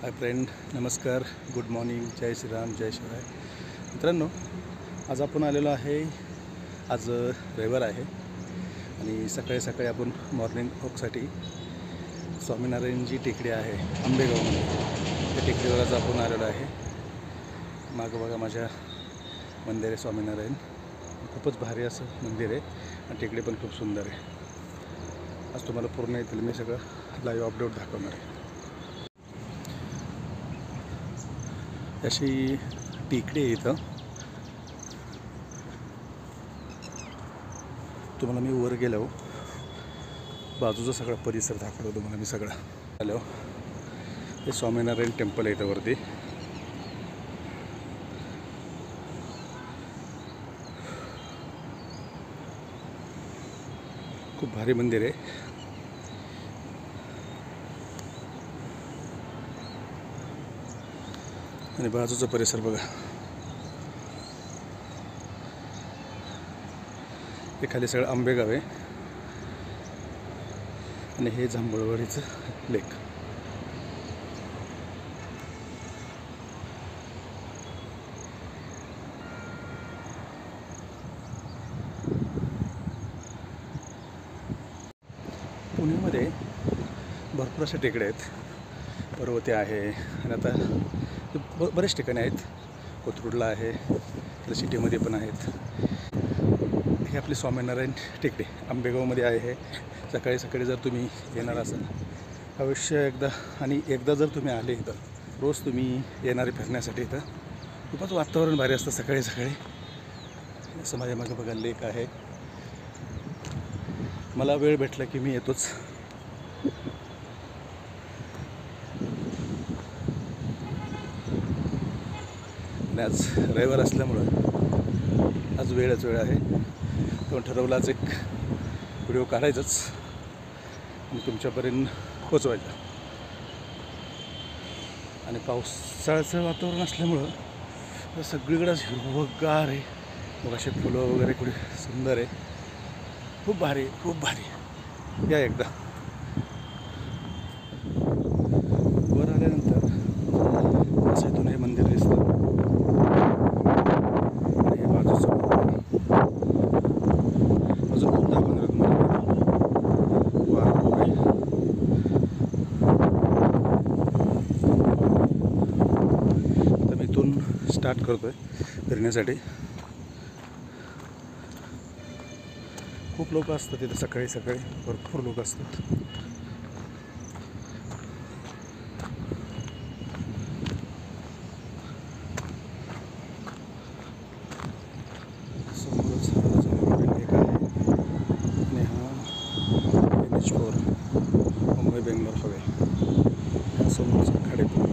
Hi friend, नमस्कार, good morning, जय श्रीराम, जय शिवराय. मित्रांनो, आज आपण आलेलो आहे. आज रविवार आहे आणि सकाळी सकाळी आपण मॉर्निंग वॉकसाठी स्वामीनारायण जी टेकडी आहे आंबेगावमध्ये, त्या टेकडीवर आज आपण आलेलो आहे. मागं बघा माझ्या मंदिर आहे स्वामीनारायण. खूपच भारी असं मंदिर आहे आणि टेकडी पण खूप सुंदर आहे. आज तुम्हाला पूर्ण येतील मी सगळं लाईव्ह अपडेट दाखवणार आहे. अशी टेकडी आहे इथं. तुम्हाला मी वर गेलो, बाजूचा सगळा परिसर दाखवतो तुम्हाला मी सगळं. हॅलो, हे स्वामीनारायण टेम्पल आहे इथं वरती. खूप भारी मंदिर आहे. आणि बाजूचा परिसर बघा. हे खाली सगळं आंबेगाव आहे आणि हे जांभूळवाडीचं लेक. पुण्यामध्ये भरपूर अशा टेकड्या आहेत. पर्वती आहे आणि आता बरेच ठिकाणी आहेत. कोथरूडला आहे, तर सिटीमध्ये पण आहेत. हे आपली स्वामीनारायण टेकडी आंबेगावमध्ये आहे. सकाळी सकाळी जर तुम्ही येणार असाल अवश्य एकदा जर तुम्ही आले इथं, रोज तुम्ही येणारे फिरण्यासाठी इथं खूपच वातावरण भारी असतं सकाळी सकाळी. असं माझ्या मागे बघा लेक आहे. मला वेळ भेटला की मी येतोच. आणि आज रविवार असल्यामुळं आज वेळ आहे. तो ठरवला आज एक व्हिडिओ काढायचाच आणि तुमच्यापर्यंत पोचवायचा. आणि पावसाळ्याचं वातावरण असल्यामुळं सगळीकडं हिरवंगार आहे. मग असे फुलं वगैरे कुठे सुंदर आहे. खूप भारी, खूप भारी. या एकदा वर आल्यानंतर असं इथून हे मंदिर दिसतं. आणि हे बाजूचं अजून खूप दाखवणार तुम्हाला. आता मी इथून स्टार्ट करतोय फिरण्यासाठी. खूप लोक असतात तिथे सकाळी सकाळी, भरपूर लोक असतात. समोरच एक आहे आणि हा NH4 मुंबई बेंगलोर हवे. हा समोरचा खाडेपूर.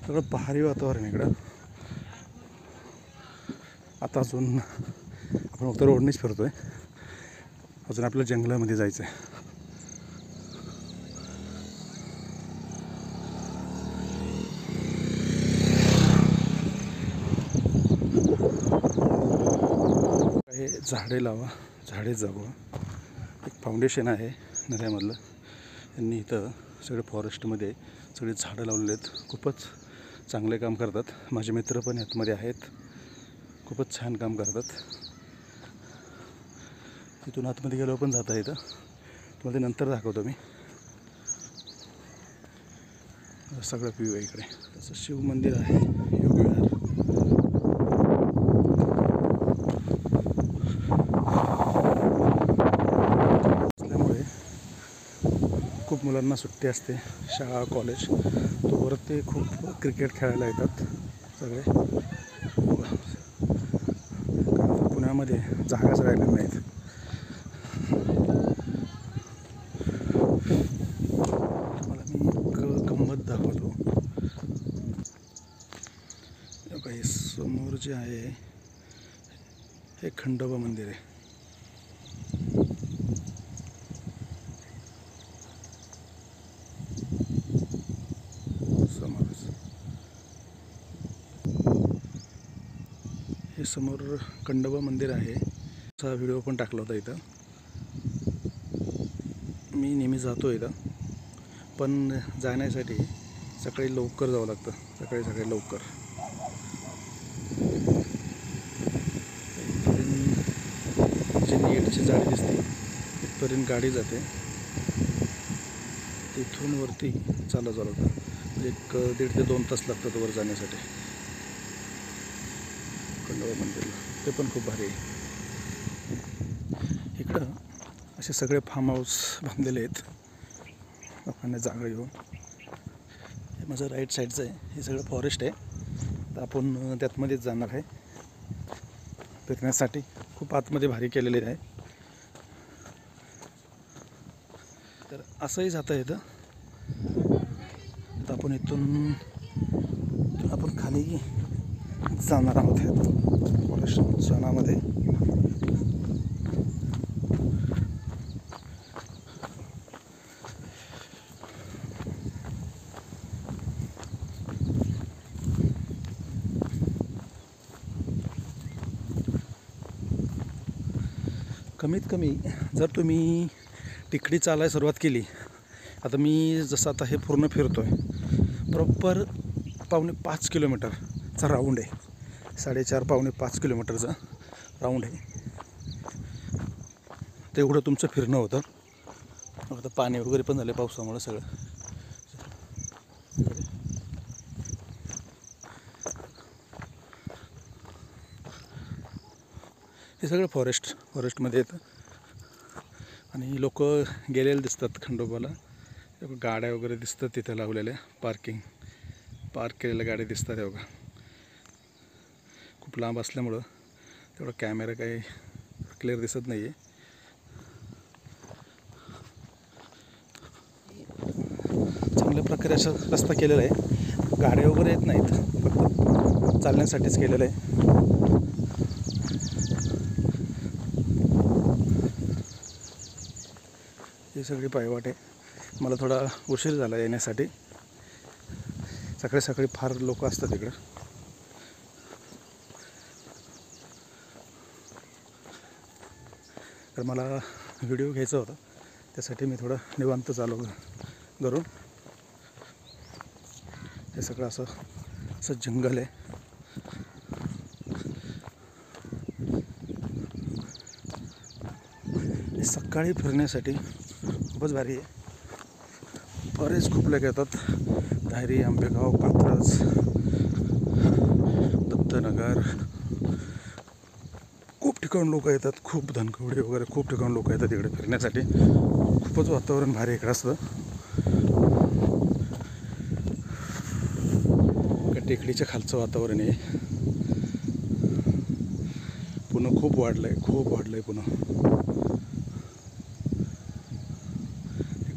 सगळं पहाडी वातावरण इकडं. आता अजून आपण फक्त रोडनेच फिरतोय. अजून आपल्या जंगलामध्ये जायचं आहे. हे झाडे लावा, झाडे जगवा एक फाउंडेशन आहे नऱ्यामधलं. त्यांनी इथं सगळे फॉरेस्टमध्ये सगळे झाडं लावलेले आहेत. खूपच चांगले काम करतात. माझे मित्र पण यातमध्ये आहेत. खूपच छान काम करतात. तिथून आतमध्ये गेलो पण जाता येतं. तुम्हाला ते नंतर दाखवतो मी. सगळं व्ह्यू आहे इकडे. तसं शिव मंदिर आहे, योगविहार. असल्यामुळे खूप मुलांना सुट्टी असते, शाळा कॉलेज, तोवर ते खूप क्रिकेट खेळायला येतात सगळे. कारण पुण्यामध्ये जागाच राहिल्या नाहीत. तुम्हाला मी एक गंमत दाखवतो. काही समोर जे आहे हे खंडोबा मंदिर आहे. समोरच हे समोर खंडोबा मंदिर आहे. असा व्हिडिओ पण टाकला होता इथं. मी नेहमी जातो इथं, पण जाण्यासाठी सकाळी लवकर जावं लागतं. सकाळी लवकर. जी नेटची जाळी दिसते तिथपर्यंत गाडी जाते. तिथून वरती चालत जावं लागतं. म्हणजे 1.5 ते 2 तास लागतात वर जाण्यासाठी खंडोबा मंदिरला. ते पण खूप भारी आहे. इकडं असे सगळे फार्म हाऊस बांधलेले आहेत लोकांना जागा घेऊन. हे माझं राईट साईडचं आहे. हे सगळं फॉरेस्ट आहे. तर आपण त्यातमध्येच जाणार आहे फिरण्यासाठी. खूप आतमध्ये भारी केलेले आहे. तर असंही जाता येतं. तर आपण इथून आपण खाली जाणार आहोत फॉरेस्ट झोनामध्ये. कमीत कमी जर तुम्ही टेकडी चालायला सुरुवात केली, आता मी जसं आता हे पूर्ण फिरतो आहे, प्रॉपर 4.5 किलोमीटरचा राऊंड आहे. 4.5 किलोमीटरचा राऊंड आहे. तेवढं तुमचं फिरणं होतं. आता पाणी वगैरे पण झालं पावसामुळे सगळं. हे सगळं फॉरेस्टमध्ये येतं. आणि लोक गेलेले दिसतात खंडोबाला. गाड्या वगैरे दिसतात तिथे लावलेल्या. पार्क केलेल्या गाड्या दिसतात. हे बघा, खूप लांब असल्यामुळं तेवढा कॅमेरा काही क्लिअर दिसत नाही आहे. चांगल्या प्रकारे असा रस्ता केलेला आहे. गाड्या वगैरे येत नाहीत, फक्त चालण्यासाठीच केलेलं आहे. ही सगळी पायवाट आहे. मला थोडा उशीर झाला येण्यासाठी. सकाळी फार लोक असतात इकडं. तर मला व्हिडिओ घ्यायचा होता, त्यासाठी मी थोडं निवांत चालू करून. हे सगळं असं जंगल आहे. सकाळी फिरण्यासाठी खूपच भारी आहे. बरेच खूप लोक येतात. धायरी, आंबेगाव, कात्रज, दत्तनगर, खूप ठिकाण लोक येतात. खूप धनकवडी वगैरे खूप ठिकाण लोक येतात इकडे फिरण्यासाठी. खूपच वातावरण भारी इकडे असतं. टेकडीच्या खालचं वातावरण आहे. पुन्हा खूप वाढलंय पुन्हा.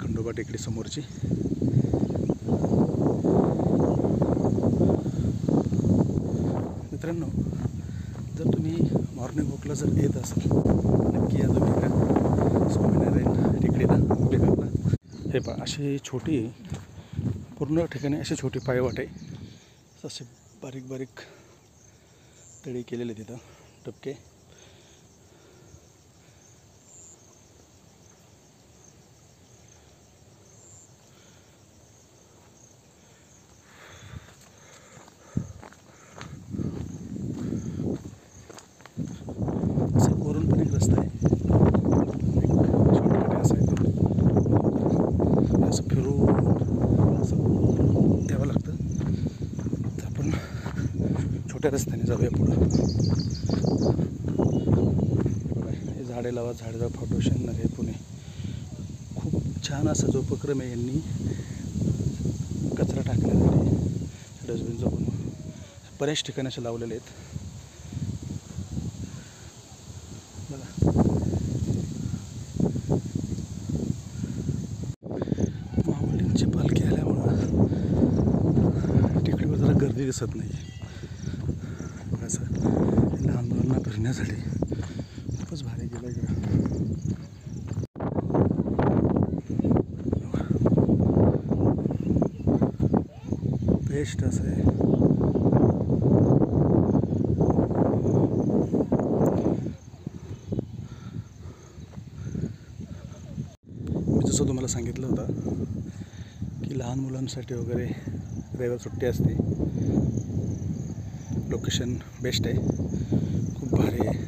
खंडोबा टेकडी समोरची. मित्रांनो, जर तुम्ही मॉर्निंग वॉकला जर येत असाल, नक्की या तुम्ही का स्वामीनारायण टेकडीला आपल्याकडला. हे पहा, अशी छोटी पूर्ण ठिकाणी अशी छोटी पायवाट आहे. असे बारीक तळी केलेले तिथं टपके. वरून पण एक रस्ता आहे, शॉर्टकट असा आहे तो. असं फिरून असं द्यावं लागतं. तर आपण छोट्या रस्त्याने जाऊया पुढं. हे झाडे लावा फाउंडेशन नगर पुणे. खूप छान असा जो उपक्रम आहे, यांनी कचरा टाकण्यासाठी डस्टबिनचा पण बऱ्याच ठिकाणी असे लावलेले आहेत. माऊलींची पालखी आल्यामुळं टेकडीवर जरा गर्दी दिसत नाही. असं लहान मुलांना फिरण्यासाठी खूपच भारी गेलं इकडं. बेस्ट असं आहे. मी जसं तुम्हाला सांगितलं होतं की लहान मुलांसाठी वगैरे रविवार सुट्टी असते. लोकेशन बेस्ट आहे, खूप भारी आहे.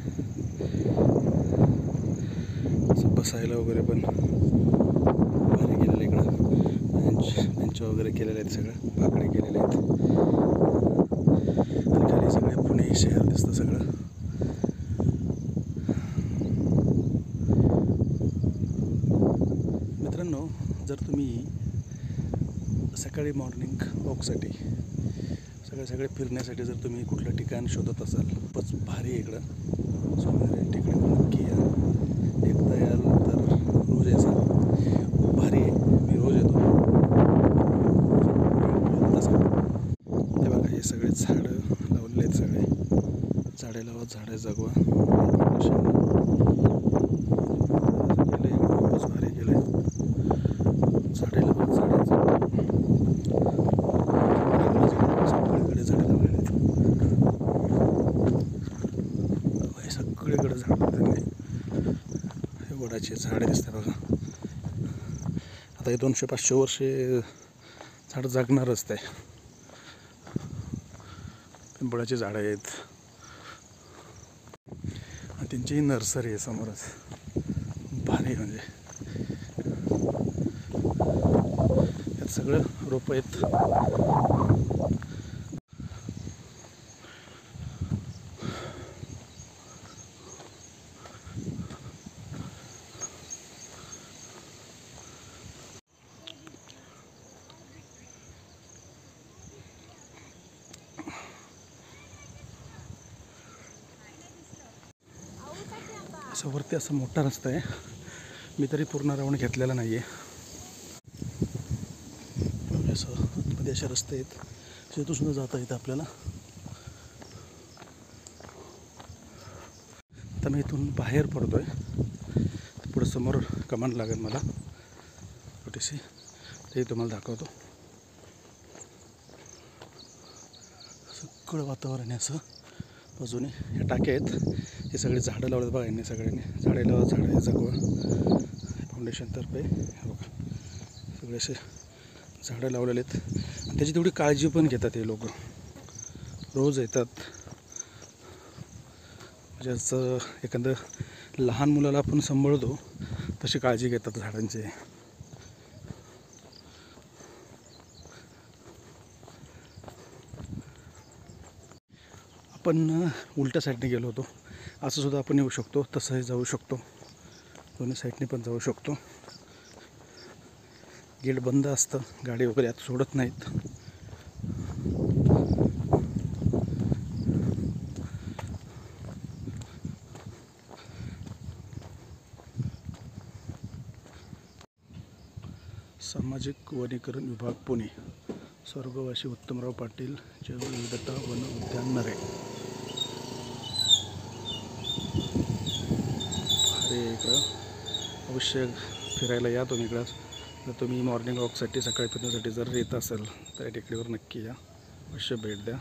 असं बसायला वगैरे पण भारी केलेलं इकडं. बेंच वगैरे केलेले आहेत, सगळं बाकडे केलेले आहेत. आणि खाली सगळे पुणे शहर दिसतं सगळं. मित्रांनो, जर तुम्ही सकाळी मॉर्निंग वॉकसाठी सगळे फिरण्यासाठी जर तुम्ही कुठलं ठिकाण शोधत असाल, खूपच भारी आहे इकडं. सोनेरी टेकडी नक्की या. एकदा याल तर रोज यायचं. खूप भारी आहे, मी रोज येतो. हे बघा, हे सगळे झाडं लावलेले आहेत. सगळे झाडे लावा, झाडे जगवा. खूपच भारी केलं आहे. झाडे लावा, झाडे जगवा. सगळीकडे झाडे लावलेले आहेत. सगळीकडे झाड त्यांनी. हे वडाचे झाडे दिसते बघा. आता हे 200-500 वर्षे झाड जगणारच ते. पिंपळाची झाडं आहेत. त्यांचीही नर्सरी आहे समोरच. भारी म्हणजे यात सगळं रोपं आहेत. असं वरती असं मोठा रस्ता आहे. मी तरी पूर्ण राऊंड घेतलेला नाही आहे. असं आतमध्ये असे रस्ते आहेत, तिथून सुद्धा जाता येतं आपल्याला. आता मी इथून बाहेर पडतो आहे. पुढं समोर कमान लागेल मला छोटीशी, ते तुम्हाला दाखवतो. सगळं वातावरण आहे असं बाजूने. हे टाके आहेत, हे सगळे झाडं लावलेत बघा यांनी सगळ्यांनी. झाडे लावा, झाडे जगवा फाउंडेशनतर्फे. हे बघा, सगळे असे झाडं लावलेले आहेत. आणि त्याची तेवढी काळजी पण घेतात हे लोक. रोज येतात. म्हणजे असं एखादं लहान मुलाला आपण सांभाळतो तशी काळजी घेतात झाडांची. आपण उलट्या साईडने गेलो होतो. असं सुद्धा आपण येऊ शकतो, तसंही जाऊ शकतो. दोन्ही साईडने पण जाऊ शकतो. गेट बंद असतं, गाडी वगैरे आत सोडत नाहीत. सामाजिक वनीकरण विभाग पुणे, स्वर्गवासी उत्तमराव पाटील जैवविविधता वन उद्यान नरे. अरे इकडं अवश्य फिरायला या तुम्ही. इकडं जर तुम्ही मॉर्निंग वॉकसाठी सकाळी फिरण्यासाठी जर येत असाल तर या टेकडीवर नक्की या, अवश्य भेट द्या.